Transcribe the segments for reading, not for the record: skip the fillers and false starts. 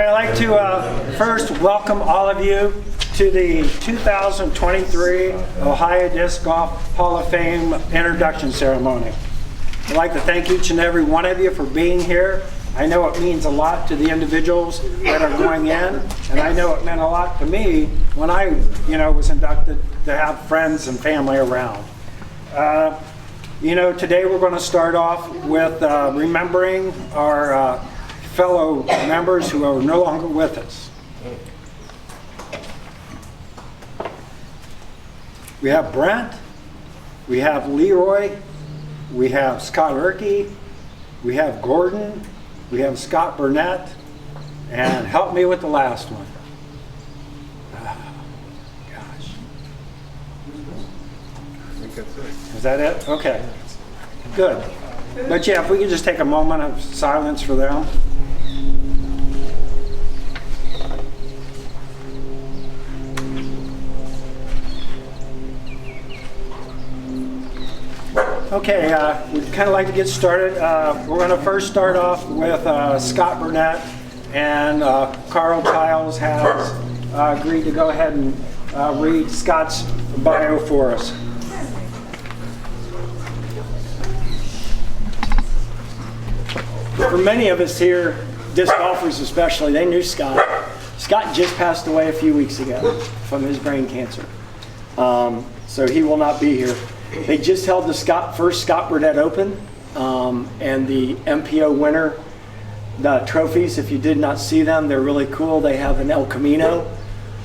I'd like to first welcome all of you to the 2023 Ohio Disc Golf Hall of Fame introduction ceremony. I'd like to thank each and every one of you for being here. I know it means a lot to the individuals that are going in, and I know it meant a lot to me when I, was inducted, to have friends and family around. Today we're going to start off with remembering our fellow members who are no longer with us. We have Brent, we have Leroy, we have Scott Erkey, we have Gordon, we have Scott Burnett, and help me with the last one. Gosh. I think that's it. Is that it? Okay. Good. But yeah, if we could just take a moment of silence for them. Okay, we'd kind of like to get started. We're going to first start off with Scott Burnett, and Carl Childs has agreed to go ahead and read Scott's bio for us. For many of us here, disc golfers especially, they knew Scott. Scott just passed away a few weeks ago from his brain cancer, so he will not be here. They just held the first Scott Burnett Open, and the MPO winner, the trophies, if you did not see them, they're really cool. They have an El Camino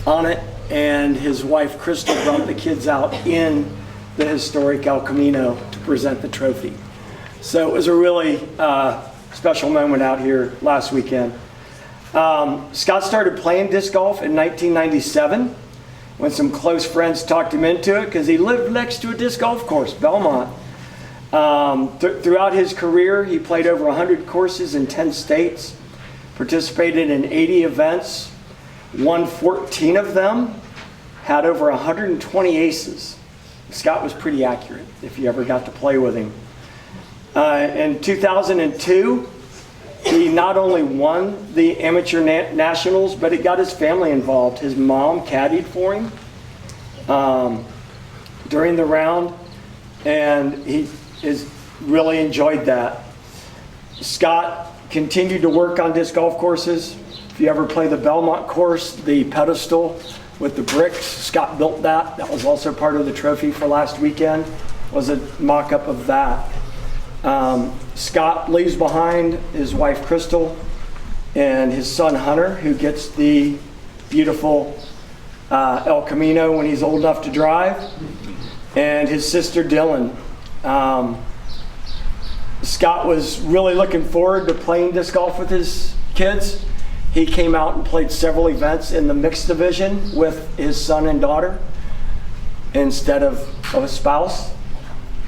on it, and his wife Crystal brought the kids out in the historic El Camino to present the trophy. So it was a really special moment out here last weekend. Scott started playing disc golf in 1997. When some close friends talked him into it because he lived next to a disc golf course, Belmont. Throughout his career, he played over 100 courses in 10 states, participated in 80 events, won 14 of them, had over 120 aces. Scott was pretty accurate if you ever got to play with him. In 2002, he not only won the amateur nationals, but it got his family involved. His mom caddied for him during the round, and he really enjoyed that. Scott continued to work on disc golf courses. If you ever play the Belmont course, the pedestal with the bricks, Scott built that. That was also part of the trophy for last weekend, was a mock-up of that. Scott leaves behind his wife Crystal and his son Hunter, who gets the beautiful El Camino when he's old enough to drive, and his sister Dylan. Scott was really looking forward to playing disc golf with his kids. He came out and played several events in the mixed division with his son and daughter instead of a spouse.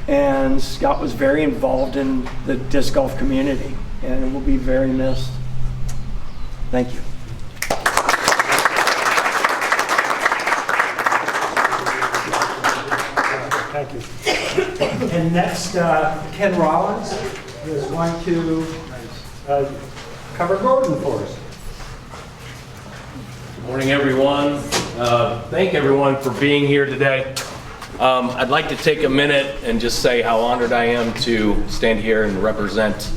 And Scott was very involved in the disc golf community and will be very missed. Thank you. Thank you. And next, Ken Rollins is going to cover Gordon for us. Good morning, everyone. Thank everyone for being here today. I'd like to take a minute and just say how honored I am to stand here and represent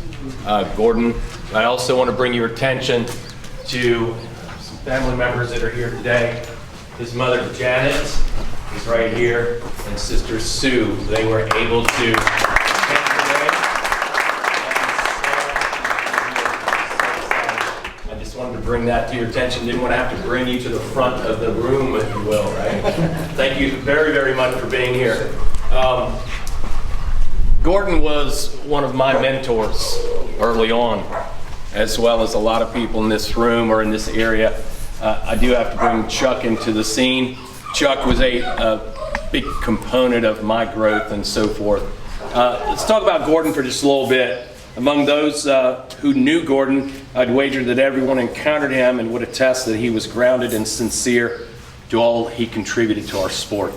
Gordon. I also want to bring your attention to some family members that are here today. His mother, Janet, is right here, and sister Sue. They were able to attend today. I just wanted to bring that to your attention. Didn't want to have to bring you to the front of the room, if you will, right? Thank you very, very much for being here. Gordon was one of my mentors early on, as well as a lot of people in this room or in this area. I do have to bring Chuck into the scene. Chuck was a big component of my growth and so forth. Let's talk about Gordon for just a little bit. Among those who knew Gordon, I'd wager that everyone encountered him and would attest that he was grounded and sincere to all he contributed to our sport.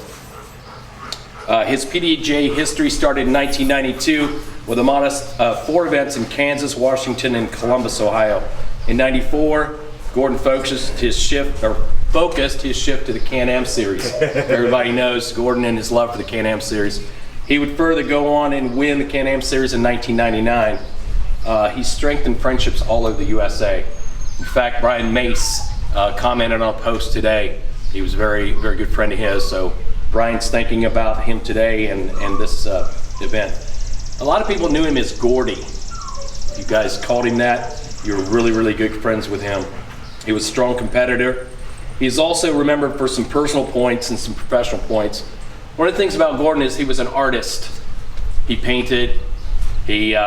His PDGA history started in 1992 with a modest 4 events in Kansas, Washington, and Columbus, Ohio. In '94, Gordon focused his shift to the Can-Am Series. Everybody knows Gordon and his love for the Can-Am Series. He would further go on and win the Can-Am Series in 1999. He strengthened friendships all over the USA. In fact, Brian Mace commented on a post today. He was a very, very good friend of his. So Brian's thinking about him today and this event. A lot of people knew him as Gordy. You guys called him that. You were really, really good friends with him. He was a strong competitor. He's also remembered for some personal points and some professional points. One of the things about Gordon is he was an artist. He painted, he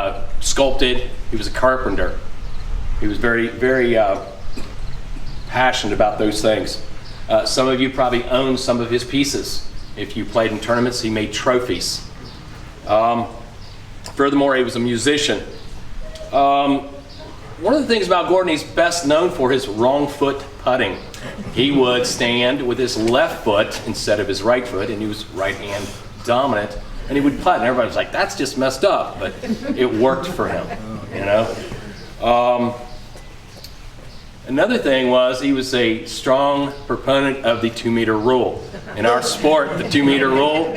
sculpted, he was a carpenter. He was very, very passionate about those things. Some of you probably own some of his pieces. If you played in tournaments, he made trophies. Furthermore, he was a musician. One of the things about Gordon, he's best known for his wrong foot putting. He would stand with his left foot instead of his right foot, and he was right hand dominant, and he would putt, and everybody was like, that's just messed up, but it worked for him, you know? Another thing was he was a strong proponent of the 2-meter rule. In our sport, the 2-meter rule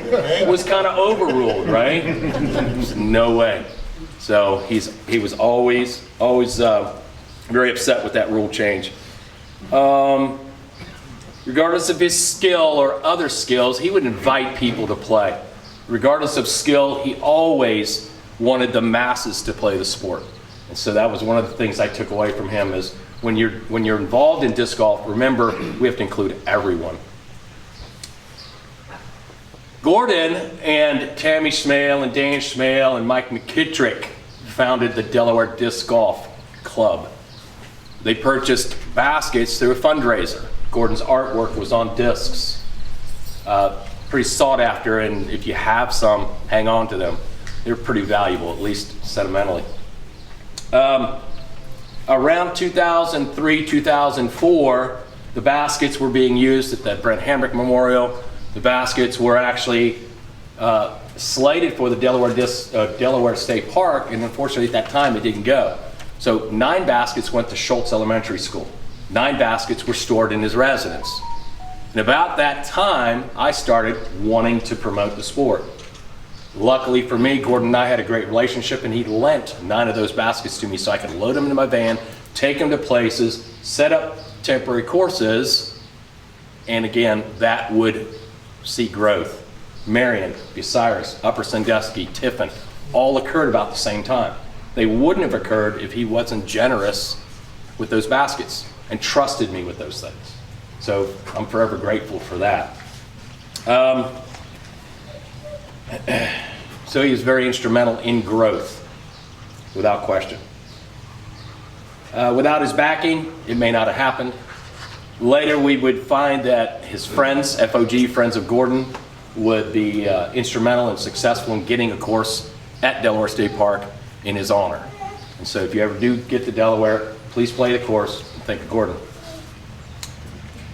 was kind of overruled, right? There's no way. So he was always very upset with that rule change. Regardless of his skill or other skills, he would invite people to play. Regardless of skill, he always wanted the masses to play the sport. And so that was one of the things I took away from him is when you're involved in disc golf, remember we have to include everyone. Gordon and Tammy Schmale and Dan Schmale and Mike McKittrick founded the Delaware Disc Golf Club. They purchased baskets through a fundraiser. Gordon's artwork was on discs. Pretty sought after, and if you have some, hang on to them. They're pretty valuable, at least sentimentally. Around 2003, 2004, the baskets were being used at the Brent Hamrick Memorial. The baskets were actually slated for the Delaware State Park, and unfortunately at that time it didn't go. So 9 baskets went to Schultz Elementary School. 9 baskets were stored in his residence. And about that time, I started wanting to promote the sport. Luckily for me, Gordon and I had a great relationship, and he lent 9 of those baskets to me so I could load them into my van, take them to places, set up temporary courses, and again, that would see growth. Marion, Bucyrus, Upper Sandusky, Tiffin, all occurred about the same time. They wouldn't have occurred if he wasn't generous with those baskets and trusted me with those things. So I'm forever grateful for that. So he was very instrumental in growth, without question. Without his backing, it may not have happened. Later we would find that his friends, FOG, Friends of Gordon, would be instrumental and successful in getting a course at Delaware State Park in his honor. And so if you ever do get to Delaware, please play the course and think of Gordon.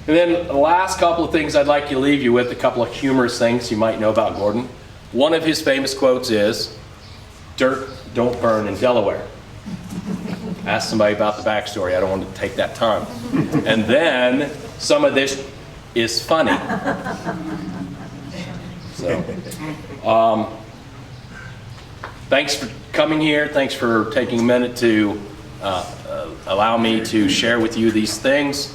And then the last couple of things I'd like to leave you with, a couple of humorous things you might know about Gordon. One of his famous quotes is, "Dirt don't burn in Delaware." Ask somebody about the backstory. I don't want to take that time. And then some of this is funny. So, thanks for coming here. Thanks for taking a minute to allow me to share with you these things.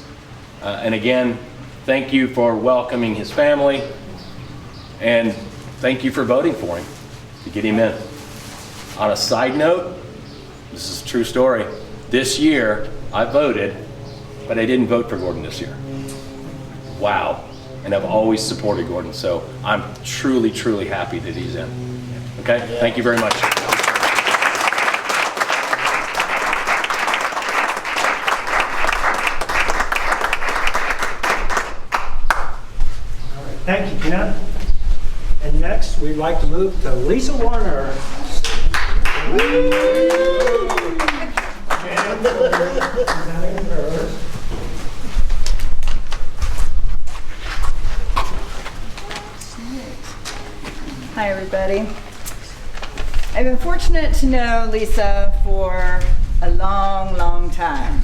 And again, thank you for welcoming his family. And thank you for voting for him to get him in. On a side note, this is a true story. This year, I voted, but I didn't vote for Gordon this year. Wow. And I've always supported Gordon, so I'm truly, truly happy that he's in. Okay? Yeah. Thank you very much. Thank you, Ken. And next, we'd like to move to Lisa Warner. Hi, everybody. I've been fortunate to know Lisa for a long, long time.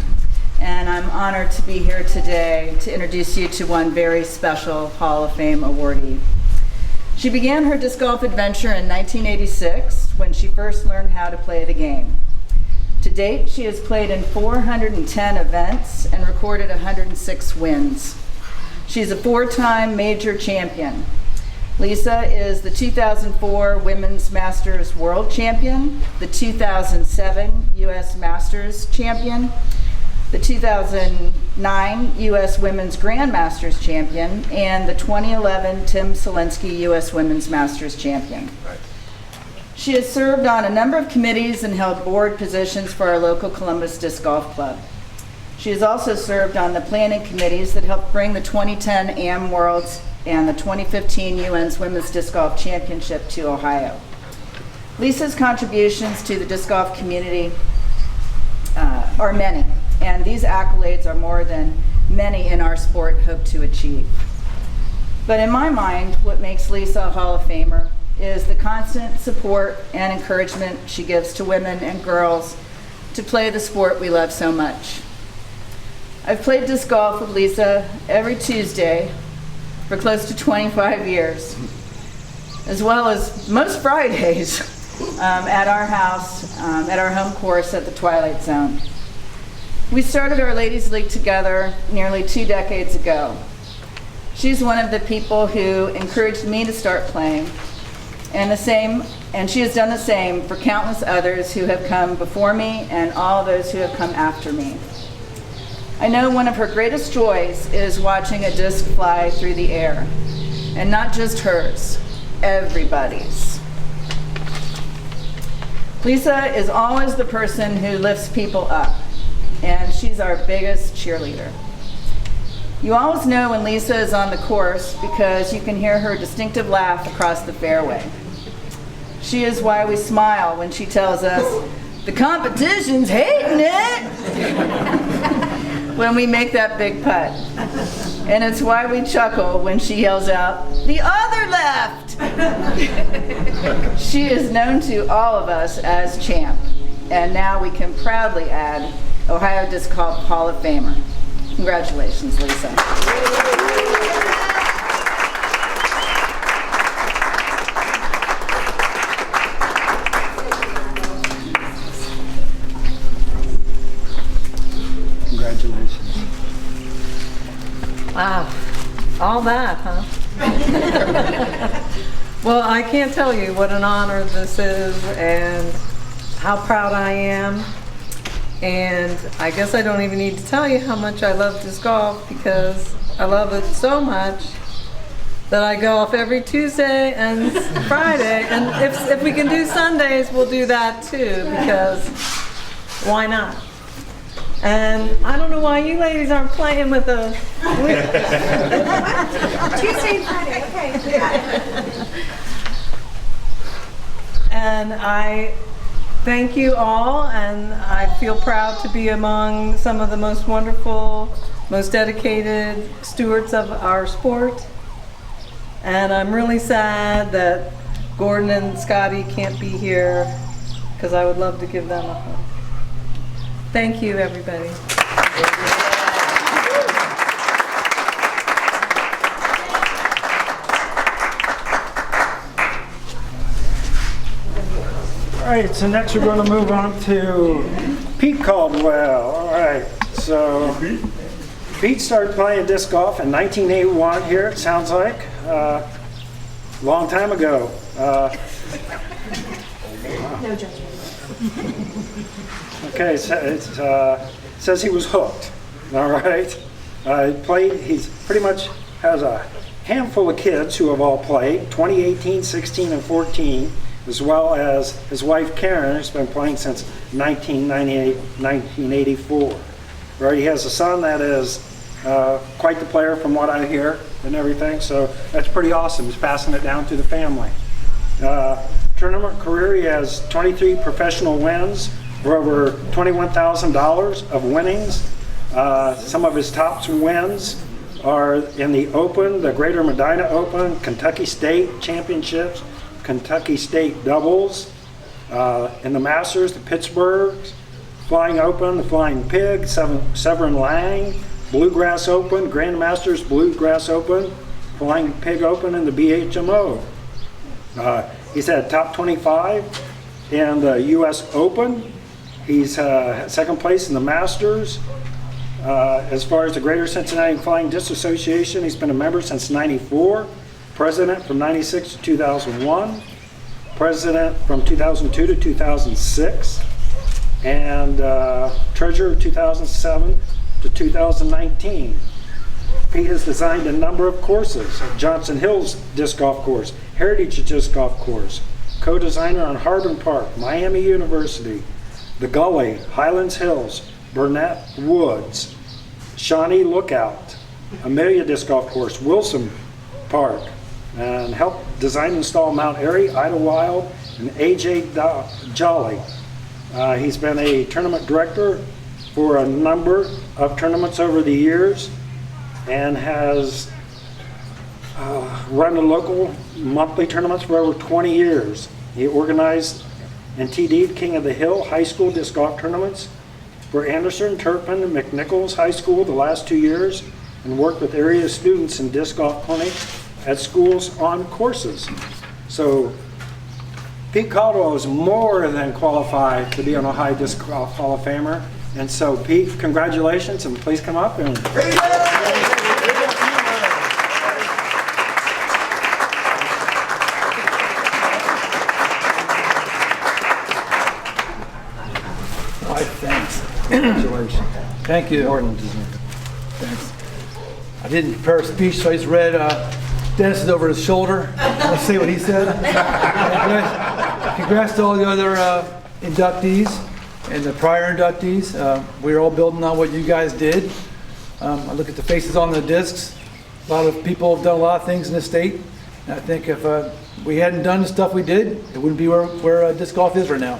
and I'm honored to be here today to introduce you to one very special Hall of Fame awardee. She began her disc golf adventure in 1986 when she first learned how to play the game. To date, she has played in 410 events and recorded 106 wins. She's a four-time major champion. Lisa is the 2004 Women's Masters World Champion, the 2007 U.S. Masters Champion, the 2009 U.S. Women's Grandmasters Champion, and the 2011 Tim Selensky U.S. Women's Masters Champion. She has served on a number of committees and held board positions for our local Columbus Disc Golf Club. She has also served on the planning committees that helped bring the 2010 AM Worlds and the 2015 UN's Women's Disc Golf Championship to Ohio. Lisa's contributions to the disc golf community are many, and these accolades are more than many in our sport hope to achieve. But in my mind, what makes Lisa a Hall of Famer is the constant support and encouragement she gives to women and girls to play the sport we love so much. I've played disc golf with Lisa every Tuesday for close to 25 years, as well as most Fridays at our house, at our home course at the Twilight Zone. We started our Ladies League together nearly 2 decades ago. She's one of the people who encouraged me to start playing, and she has done the same for countless others who have come before me and all those who have come after me. I know one of her greatest joys is watching a disc fly through the air, and not just hers, everybody's. Lisa is always the person who lifts people up, and she's our biggest cheerleader. You always know when Lisa is on the course because you can hear her distinctive laugh across the fairway. She is why we smile when she tells us, "The competition's hating it!" when we make that big putt. And it's why we chuckle when she yells out, "The other left!" She is known to all of us as Champ, and now we can proudly add Ohio Disc Golf Hall of Famer. Congratulations, Lisa. Congratulations. Wow, all that, huh? Well, I can't tell you what an honor this is and how proud I am. And I guess I don't even need to tell you how much I love disc golf, because I love it so much that I golf every Tuesday and Friday. And if we can do Sundays, we'll do that too, because why not? And I don't know why you ladies aren't playing with us. Tuesday and Friday, okay. And I thank you all, and I feel proud to be among some of the most wonderful, most dedicated stewards of our sport. And I'm really sad that Gordon and Scotty can't be here, because I would love to give them a hug. Thank you, everybody. All right, so next we're going to move on to Pete Caldwell. All right, so Pete started playing disc golf in 1981 here, it sounds like. Long time ago. No judgment. Okay, so it says he was hooked. All right. He's pretty much has a handful of kids who have all played, 2018, 16, and 14. As well as his wife Karen, who's been playing since 1984. Right, he has a son that is quite the player from what I hear and everything, so that's pretty awesome. He's passing it down to the family. Tournament career, he has 23 professional wins for over $21,000 of winnings. Some of his top wins are in the Open, the Greater Medina Open, Kentucky State Championships, Kentucky State doubles, in the Masters, the Pittsburghs, Flying Open, the Flying Pig, Severn Lang, Bluegrass Open, Grandmasters Bluegrass Open, Flying Pig Open, and the BHMO. He's had top 25 in the U.S. Open. He's second place in the Masters. As far as the Greater Cincinnati Flying Disc Association, he's been a member since '94, president from '96 to 2001, president from 2002 to 2006, and treasurer 2007 to 2019. Pete has designed a number of courses: Johnson Hills Disc Golf Course, Heritage Disc Golf Course, co-designer on Harbin Park, Miami University, The Gully, Highlands Hills, Burnett Woods, Shawnee Lookout, Amelia Disc Golf Course, Wilson Park, and helped design and install Mount Airy, Idlewild, and AJ Jolly. He's been a tournament director for a number of tournaments over the years and has run the local monthly tournaments for over 20 years. He organized and TD'd King of the Hill high school disc golf tournaments for Anderson, Turpin, and McNichols High School the last 2 years, and worked with area students in disc golf clinics at schools on courses. So Pete Caldwell is more than qualified to be on a High Disc Golf Hall of Famer. And so Pete, congratulations, and please come up and Thanks. Congratulations. Thank you. Thanks. I didn't prepare a speech, so I just read Dennis is over his shoulder. Let's see what he said. Congrats to all the other inductees and the prior inductees. We're all building on what you guys did. I look at the faces on the discs. A lot of people have done a lot of things in this state. And I think if we hadn't done the stuff we did, it wouldn't be where disc golf is right now.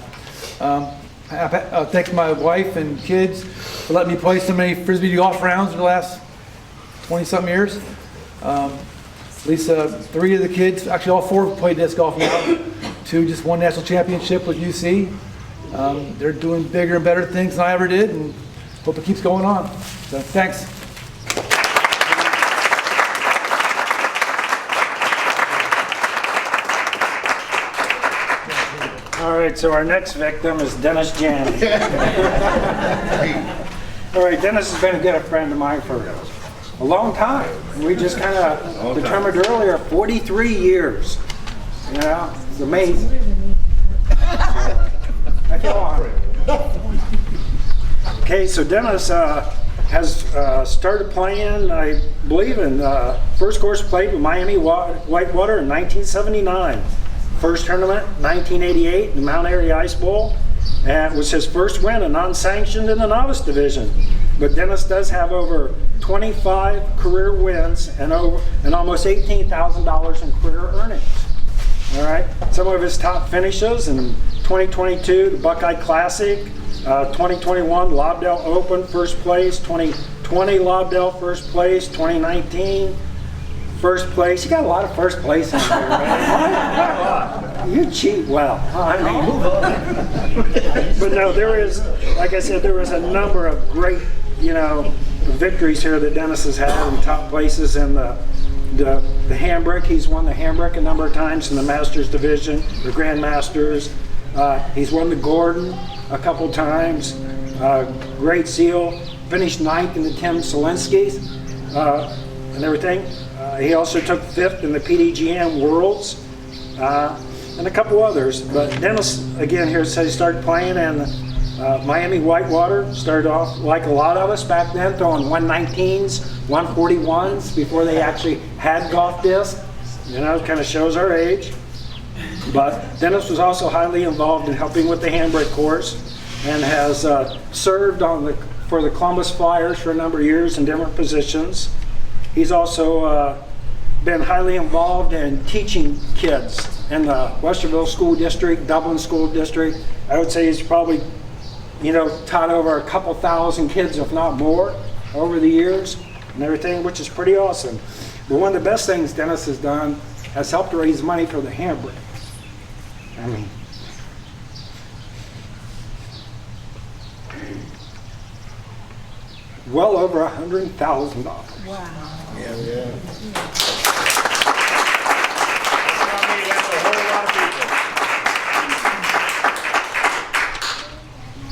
I thank my wife and kids for letting me play so many Frisbee golf rounds in the last 20-something years. At least 3 of the kids, actually all 4 play disc golf now. 2 just won national championship with UC. They're doing bigger and better things than I ever did, and hope it keeps going on. So thanks. All right, so our next victim is Dennis Janney. All right, Dennis has been a good friend of mine for a long time. We just kind of determined earlier, 43 years. You know, it's amazing. I feel honored. Okay, so Dennis has started playing, I believe, in first course played with Miami Whitewater in 1979. First tournament, 1988, the Mount Airy Ice Bowl. And it was his first win, a non-sanctioned in the novice division. But Dennis does have over 25 career wins and almost $18,000 in career earnings. All right, some of his top finishes in 2022, the Buckeye Classic, 2021 Lobdell Open, first place, 2020 Lobdell, first place, 2019. First place. You got a lot of first place in here, man. You cheat well. I mean, but no, there is, like I said, there is a number of great, victories here that Dennis has had in top places in the handbrick. He's won the handbrick a number of times in the Masters division, the Grandmasters. He's won the Gordon a couple times. Great Seal. Finished 9th in the Tim Selinski's and everything. He also took 5th in the PDGM Worlds and a couple others. But Dennis, again, here said he started playing in Miami Whitewater. Started off like a lot of us back then, throwing 119s, 141s before they actually had golf discs. It kind of shows our age. But Dennis was also highly involved in helping with the handbrake course and has served for the Columbus Flyers for a number of years in different positions. He's also been highly involved in teaching kids in the Westerville School District, Dublin School District. I would say he's probably, taught over a couple thousand kids, if not more, over the years and everything, which is pretty awesome. But one of the best things Dennis has done has helped raise money for the handbrake. I mean, well over $100,000. Wow.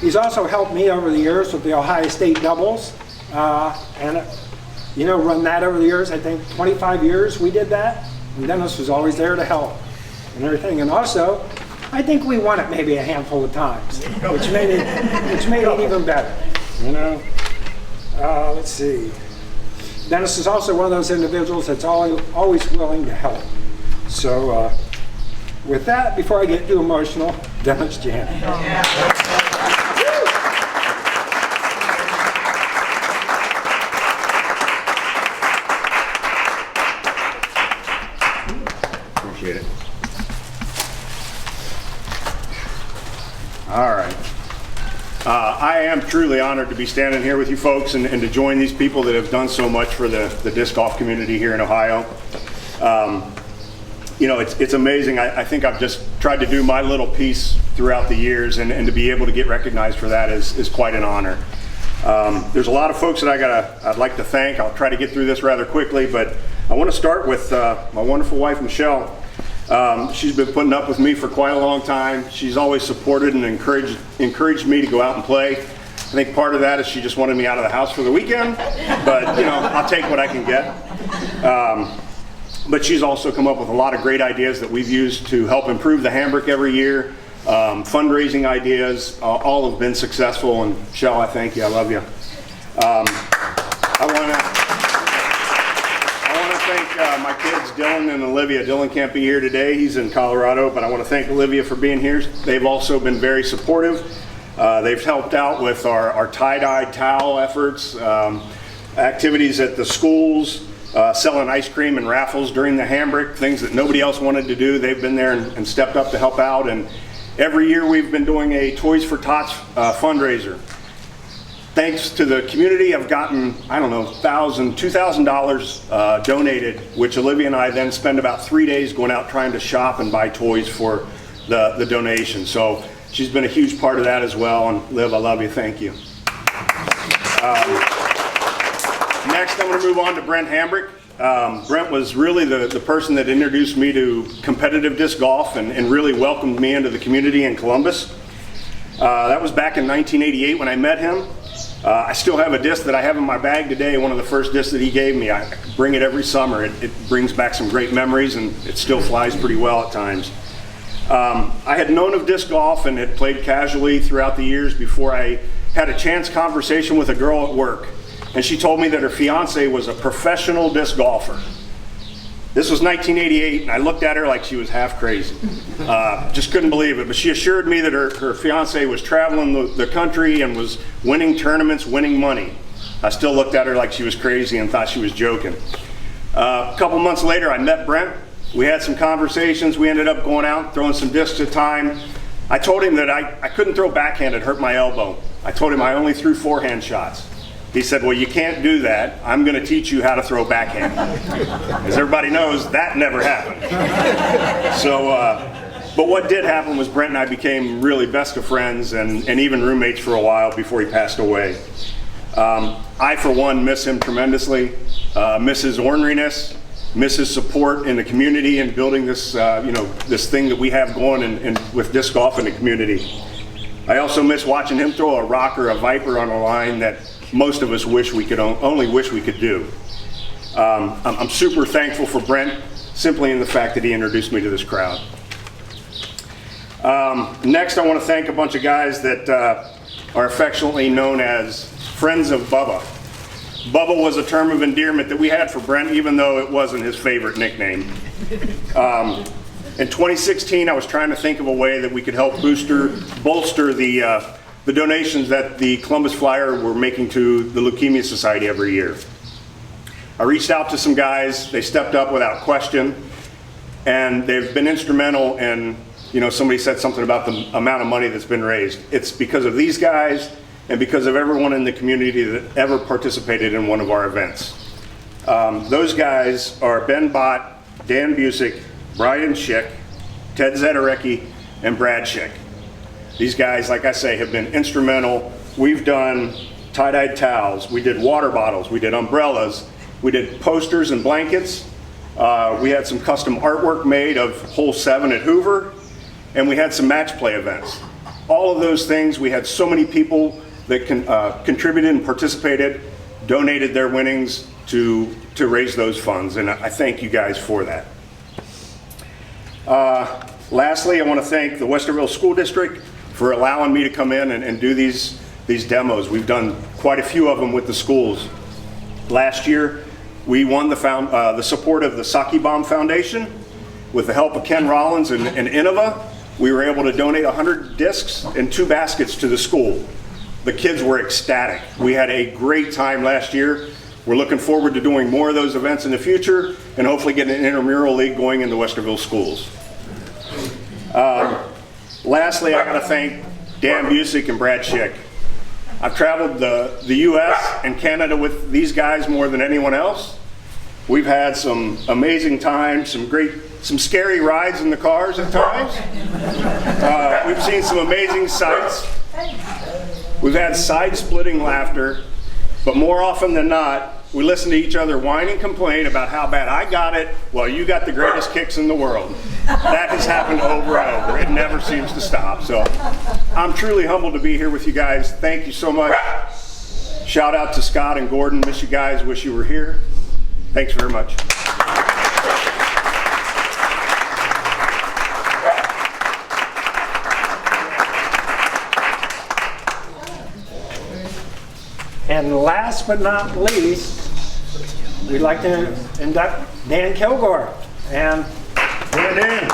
He's also helped me over the years with the Ohio State doubles, and run that over the years. I think 25 years we did that, and Dennis was always there to help and everything. And also, I think we won it maybe a handful of times, which made it even better. Let's see. Dennis is also one of those individuals that's always willing to help. So with that, before I get too emotional, Dennis Janney. Appreciate it. All right. I am truly honored to be standing here with you folks and to join these people that have done so much for the disc golf community here in Ohio. It's amazing. I think I've just tried to do my little piece throughout the years, and to be able to get recognized for that is quite an honor. There's a lot of folks that I'd like to thank. I'll try to get through this rather quickly, but I want to start with my wonderful wife, Michelle. She's been putting up with me for quite a long time. She's always supported and encouraged me to go out and play. I think part of that is she just wanted me out of the house for the weekend, but I'll take what I can get. But she's also come up with a lot of great ideas that we've used to help improve the handbook every year. Fundraising ideas, all have been successful, and Michelle, I thank you. I love you. I want to thank my kids, Dylan and Olivia. Dylan can't be here today. He's in Colorado, but I want to thank Olivia for being here. They've also been very supportive. They've helped out with our tie-dye towel efforts, activities at the schools, selling ice cream and raffles during the handbook, things that nobody else wanted to do. They've been there and stepped up to help out. And every year we've been doing a Toys for Tots fundraiser. Thanks to the community, I've gotten, $2,000 donated, which Olivia and I then spend about 3 days going out trying to shop and buy toys for the donation. So she's been a huge part of that as well. And Liv, I love you. Thank you. Next, I'm going to move on to Brent Hambrick. Brent was really the person that introduced me to competitive disc golf and really welcomed me into the community in Columbus. That was back in 1988 when I met him. I still have a disc that I have in my bag today, one of the first discs that he gave me. I bring it every summer. It brings back some great memories, and it still flies pretty well at times. I had known of disc golf and had played casually throughout the years before I had a chance conversation with a girl at work. And she told me that her fiance was a professional disc golfer. This was 1988, and I looked at her like she was half crazy. Just couldn't believe it. But she assured me that her fiance was traveling the country and was winning tournaments, winning money. I still looked at her like she was crazy and thought she was joking. A couple months later, I met Brent. We had some conversations. We ended up going out, throwing some discs at a time. I told him that I couldn't throw backhand, it hurt my elbow. I told him I only threw forehand shots. He said, well, you can't do that. I'm going to teach you how to throw backhand. As everybody knows, that never happened. But what did happen was Brent and I became really best of friends and even roommates for a while before he passed away. I, for one, miss him tremendously, miss his orneriness, miss his support in the community and building this, this thing that we have going with disc golf in the community. I also miss watching him throw a rock or a viper on a line that most of us only wish we could do. I'm super thankful for Brent, simply in the fact that he introduced me to this crowd. Next, I want to thank a bunch of guys that are affectionately known as Friends of Bubba. Bubba was a term of endearment that we had for Brent, even though it wasn't his favorite nickname. In 2016, I was trying to think of a way that we could help bolster the donations that the Columbus Flyer were making to the Leukemia Society every year. I reached out to some guys. They stepped up without question, and they've been instrumental in, somebody said something about the amount of money that's been raised. It's because of these guys and because of everyone in the community that ever participated in one of our events. Those guys are Ben Bott, Dan Busick, Brian Schick, Ted Zederecki, and Brad Schick. These guys, like I say, have been instrumental. We've done tie-dyed towels, we did water bottles, we did umbrellas, we did posters and blankets. We had some custom artwork made of Hole 7 at Hoover, and we had some match play events. All of those things, we had so many people that contributed and participated, donated their winnings to raise those funds, and I thank you guys for that. Lastly, I want to thank the Westerville School District for allowing me to come in and do these demos. We've done quite a few of them with the schools. Last year, we won the support of the Saki Bomb Foundation. With the help of Ken Rollins and Innova, we were able to donate 100 discs and 2 baskets to the school. The kids were ecstatic. We had a great time last year. We're looking forward to doing more of those events in the future and hopefully getting an intramural league going in the Westerville schools. Lastly, I gotta thank Dan Busick and Brad Schick. I've traveled the US and Canada with these guys more than anyone else. We've had some amazing times, some scary rides in the cars at times. We've seen some amazing sights. We've had side-splitting laughter, but more often than not, we listen to each other whine and complain about how bad I got it while you got the greatest kicks in the world. That has happened over and over. It never seems to stop. So I'm truly humbled to be here with you guys. Thank you so much. Shout out to Scott and Gordon. Miss you guys. Wish you were here. Thanks very much. And last but not least, we'd like to induct Dan Kilgore. And Dan.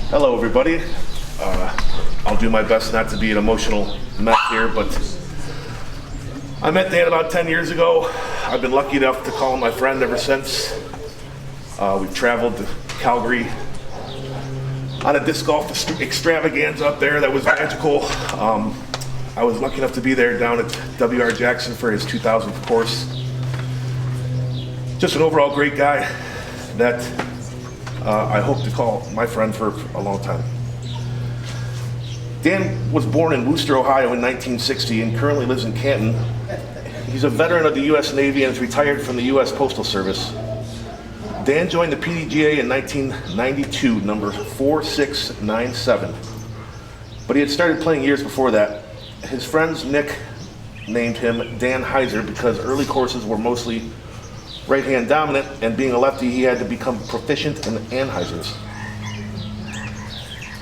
Hello, everybody. I'll do my best not to be an emotional mess here, but I met Dan about 10 years ago. I've been lucky enough to call him my friend ever since. We've traveled to Calgary on a disc golf extravaganza up there that was magical. I was lucky enough to be there down at W.R. Jackson for his 2000th course. Just an overall great guy that I hope to call my friend for a long time. Dan was born in Worcester, Ohio in 1960 and currently lives in Canton. He's a veteran of the U.S. Navy and is retired from the U.S. Postal Service. Dan joined the PDGA in 1992, number 4697. But he had started playing years before that. His friends Nick named him Dan Heiser because early courses were mostly right-hand dominant, and being a lefty, he had to become proficient in anheisers.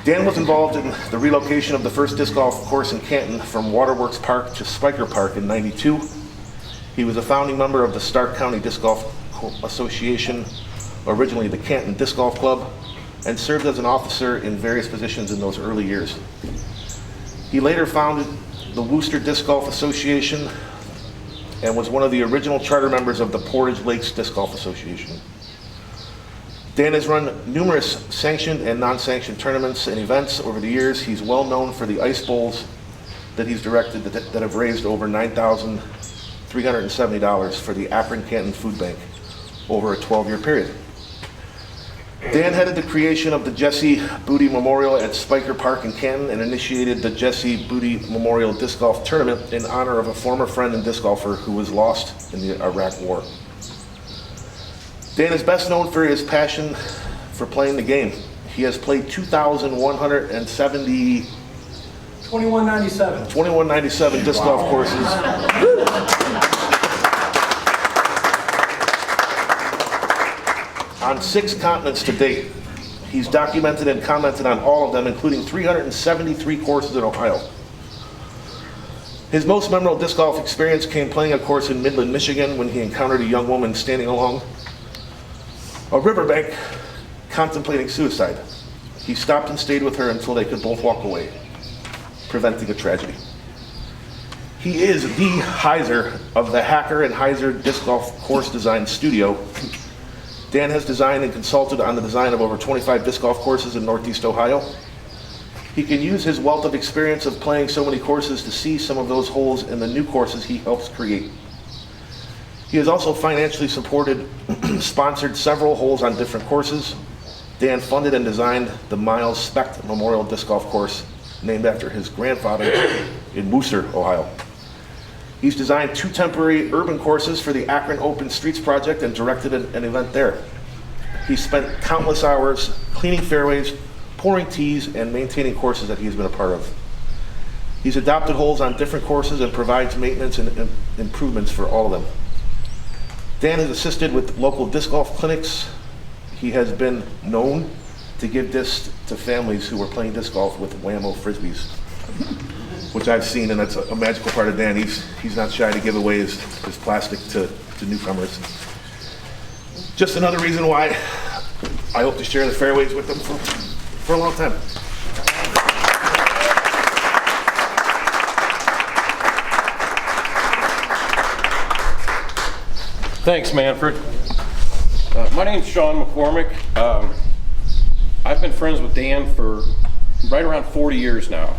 Dan was involved in the relocation of the first disc golf course in Canton from Waterworks Park to Spiker Park in '92. He was a founding member of the Stark County Disc Golf Association, originally the Canton Disc Golf Club, and served as an officer in various positions in those early years. He later founded the Worcester Disc Golf Association and was one of the original charter members of the Portage Lakes Disc Golf Association. Dan has run numerous sanctioned and non-sanctioned tournaments and events over the years. He's well known for the ice bowls that he's directed that have raised over $9,370 for the Akron Canton Food Bank over a 12-year period. Dan headed the creation of the Jesse Booty Memorial at Spiker Park in Canton and initiated the Jesse Booty Memorial Disc Golf Tournament in honor of a former friend and disc golfer who was lost in the Iraq War. Dan is best known for his passion for playing the game. He has played 2,170 2197 disc golf courses. On 6 continents to date. He's documented and commented on all of them, including 373 courses in Ohio. His most memorable disc golf experience came playing a course in Midland, Michigan, when he encountered a young woman standing along a riverbank contemplating suicide. He stopped and stayed with her until they could both walk away, preventing a tragedy. He is the Heiser of the Hacker and Heiser Disc Golf Course Design Studio. Dan has designed and consulted on the design of over 25 disc golf courses in Northeast Ohio. He can use his wealth of experience of playing so many courses to see some of those holes in the new courses he helps create. He has also financially supported, sponsored several holes on different courses. Dan funded and designed the Miles Specht Memorial Disc Golf Course, named after his grandfather in Wooster, Ohio. He's designed 2 temporary urban courses for the Akron Open Streets Project and directed an event there. He spent countless hours cleaning fairways, pouring tees, and maintaining courses that he's been a part of. He's adopted holes on different courses and provides maintenance and improvements for all of them. Dan has assisted with local disc golf clinics. He has been known to give discs to families who were playing disc golf with Whammo Frisbees, which I've seen, and that's a magical part of Dan. He's not shy to give away his plastic to newcomers. Just another reason why I hope to share the fairways with them for a long time. Thanks, Manfred. My name's Sean McCormick. I've been friends with Dan for right around 40 years now.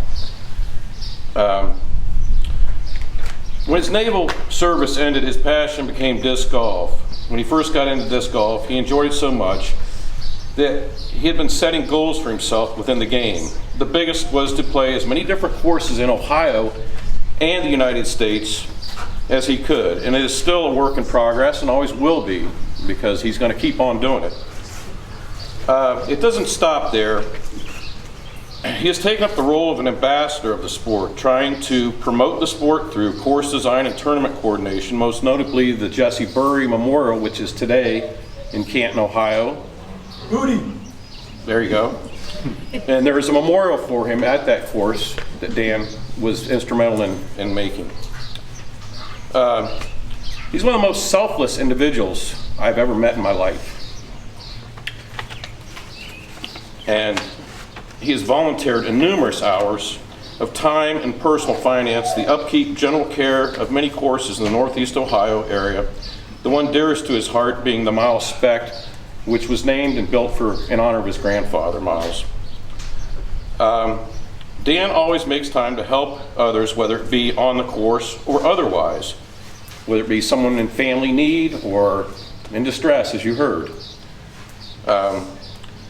When his naval service ended, his passion became disc golf. When he first got into disc golf, he enjoyed it so much that he had been setting goals for himself within the game. The biggest was to play as many different courses in Ohio and the United States as he could. And it is still a work in progress and always will be, because he's going to keep on doing it. It doesn't stop there. He has taken up the role of an ambassador of the sport, trying to promote the sport through course design and tournament coordination, most notably the Jesse Burry Memorial, which is today in Canton, Ohio. Booty. There you go. And there is a memorial for him at that course that Dan was instrumental in making. He's one of the most selfless individuals I've ever met in my life. And he has volunteered in numerous hours of time and personal finance, the upkeep, general care of many courses in the Northeast Ohio area, the one dearest to his heart being the Miles Specht, which was named and built in honor of his grandfather, Miles. Dan always makes time to help others, whether it be on the course or otherwise, whether it be someone in family need or in distress, as you heard.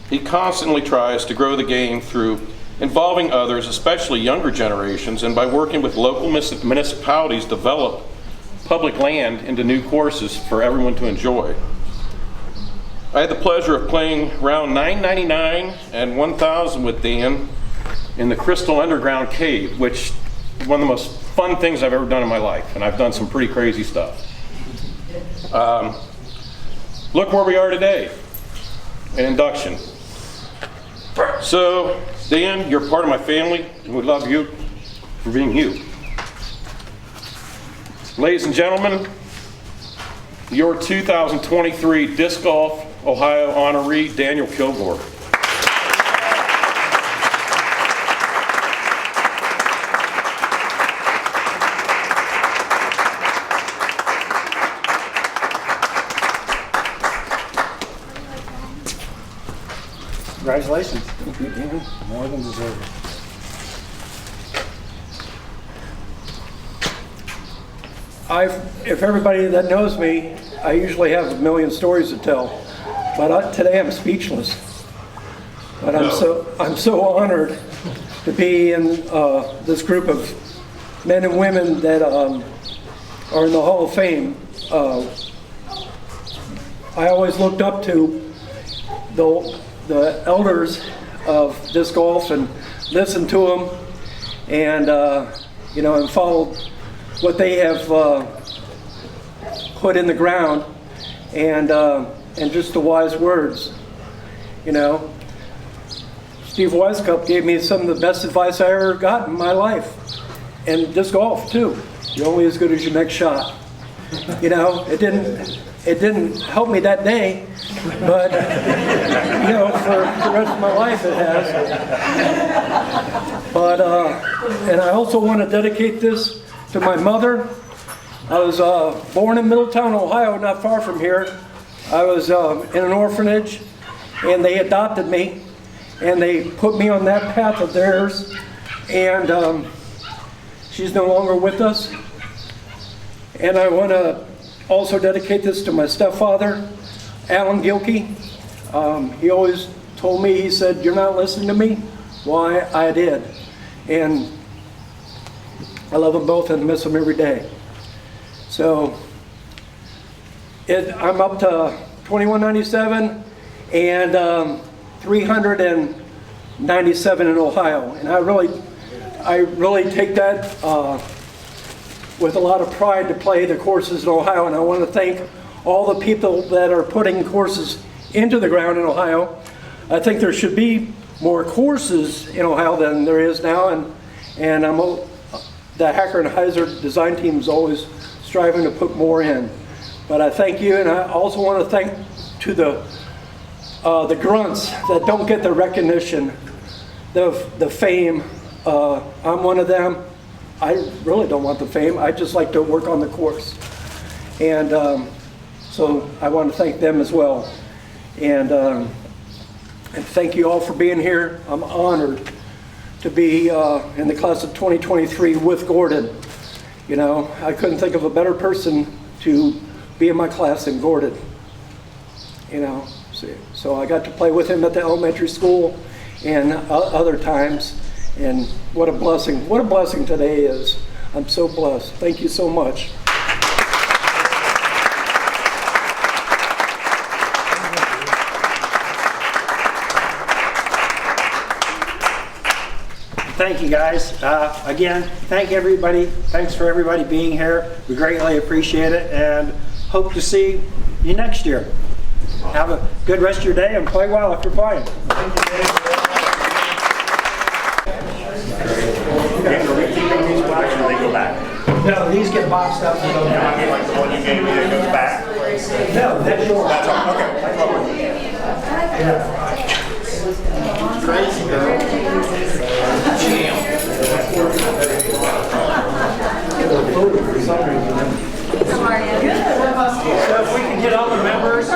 He constantly tries to grow the game through involving others, especially younger generations, and by working with local municipalities to develop public land into new courses for everyone to enjoy. I had the pleasure of playing round 999 and 1000 with Dan in the Crystal Underground Cave, which is one of the most fun things I've ever done in my life, and I've done some pretty crazy stuff. Look where we are today, in Induction. So, Dan, you're part of my family, and we love you for being you. Ladies and gentlemen, your 2023 Disc Golf Ohio honoree, Daniel Kilgore. Congratulations. Thank you, Dan. More than deserved. If everybody that knows me, I usually have a million stories to tell, but today I'm speechless. But I'm so honored to be in this group of men and women that are in the Hall of Fame. I always looked up to the elders of disc golf and listened to them, and and followed what they have put in the ground, and just the wise words. Steve Weisskopf gave me some of the best advice I ever got in my life, and disc golf too. You're only as good as your next shot. It didn't help me that day, but for the rest of my life it has. But and I also want to dedicate this to my mother. I was born in Middletown, Ohio, not far from here. I was in an orphanage, and they adopted me, and they put me on that path of theirs, and she's no longer with us. And I want to also dedicate this to my stepfather, Alan Gilkey. He always told me, he said, "You're not listening to me?" Why, I did. And I love them both and miss them every day. So I'm up to 2197 and 397 in Ohio. And I really take that with a lot of pride to play the courses in Ohio. And I want to thank all the people that are putting courses into the ground in Ohio. I think there should be more courses in Ohio than there is now. And the Hacker and Heiser design team is always striving to put more in. But I thank you, and I also want to thank to the grunts that don't get the recognition, the fame. I'm one of them. I really don't want the fame. I just like to work on the course. And so I want to thank them as well. And thank you all for being here. I'm honored to be in the class of 2023 with Gordon. You know, I couldn't think of a better person to be in my class than Gordon. You know, so I got to play with him at the elementary school and other times. And what a blessing today is. I'm so blessed. Thank you so much. Thank you, guys. Again, thank everybody. Thanks for everybody being here. We greatly appreciate it and hope to see you next year. Have a good rest of your day and play well if you're playing. These blocks, or they go back? No, these get boxed up. Like the one you gave me that goes back? No, that's yours. That's all, okay. Crazy girl. So if we can get all the members